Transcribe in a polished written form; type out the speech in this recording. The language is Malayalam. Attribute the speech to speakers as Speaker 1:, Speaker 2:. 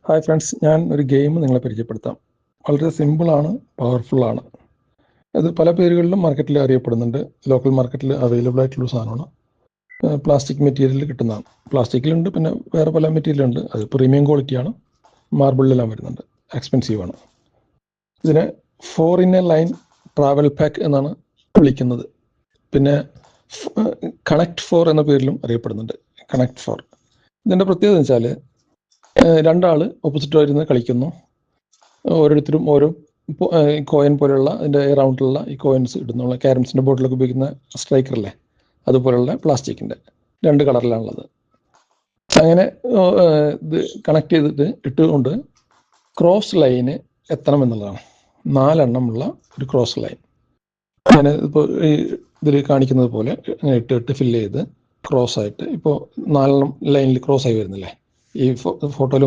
Speaker 1: ഹായ് ഫ്രണ്ട്സ്, ഞാൻ ഒരു ഗെയിം നിങ്ങളെ പരിചയപ്പെടുത്താം. വളരെ സിമ്പിളാണ്, പവർഫുള്ളാണ്. അത് പല പേരുകളിലും മാർക്കറ്റിൽ അറിയപ്പെടുന്നുണ്ട്. ലോക്കൽ മാർക്കറ്റിൽ അവൈലബിൾ ആയിട്ടുള്ള സാധനമാണ്. പ്ലാസ്റ്റിക് മെറ്റീരിയലിൽ കിട്ടുന്നതാണ്. പ്ലാസ്റ്റിക്കിലുണ്ട്, പിന്നെ വേറെ പല മെറ്റീരിയലുണ്ട്. അത് പ്രീമിയം ക്വാളിറ്റിയാണ്. മാർബിളിലെല്ലാം വരുന്നുണ്ട്, എക്സ്പെൻസീവാണ്. ഇതിനെ 4 in a line travel pack എന്നാണ് വിളിക്കുന്നത്. പിന്നെ കണക്ട് 4 എന്ന പേരിലും അറിയപ്പെടുന്നുണ്ട്. കണക്ട് 4 ഇതിൻ്റെ പ്രത്യേകത എന്ന് വെച്ചാൽ, രണ്ടാൾ ഓപ്പോസിറ്റ് വരുന്ന കളിക്കുന്നു. ഓരോരുത്തരും ഓരോ കോയിൻ പോലെയുള്ള അതിൻ്റെ റൗണ്ടിലുള്ള ഈ കോയിൻസ് ഇടുന്നുള്ള ക്യാരംസിൻ്റെ ബോർഡിലൊക്കെ ഉപയോഗിക്കുന്ന സ്ട്രൈക്കറല്ലേ, അതുപോലുള്ള പ്ലാസ്റ്റിക്കിൻ്റെ 2 കളറിലാണുള്ളത്. അങ്ങനെ ഇത് കണക്ട് ചെയ്തിട്ട് ഇട്ടുകൊണ്ട് ക്രോസ് ലൈന് എത്തണം എന്നുള്ളതാണ്. 4 എണ്ണമുള്ള ഒരു ക്രോസ് ലൈൻ. അങ്ങനെ ഇപ്പോൾ ഈ ഇതിൽ കാണിക്കുന്നത് പോലെ അങ്ങനെ ഇട്ട് ഫില്ല് ചെയ്ത് ക്രോസ് ആയിട്ട് ഇപ്പോൾ 4 ലൈനിൽ ക്രോസ് ആയി വരുന്നില്ലേ, ഈ ഫോട്ടോയിൽ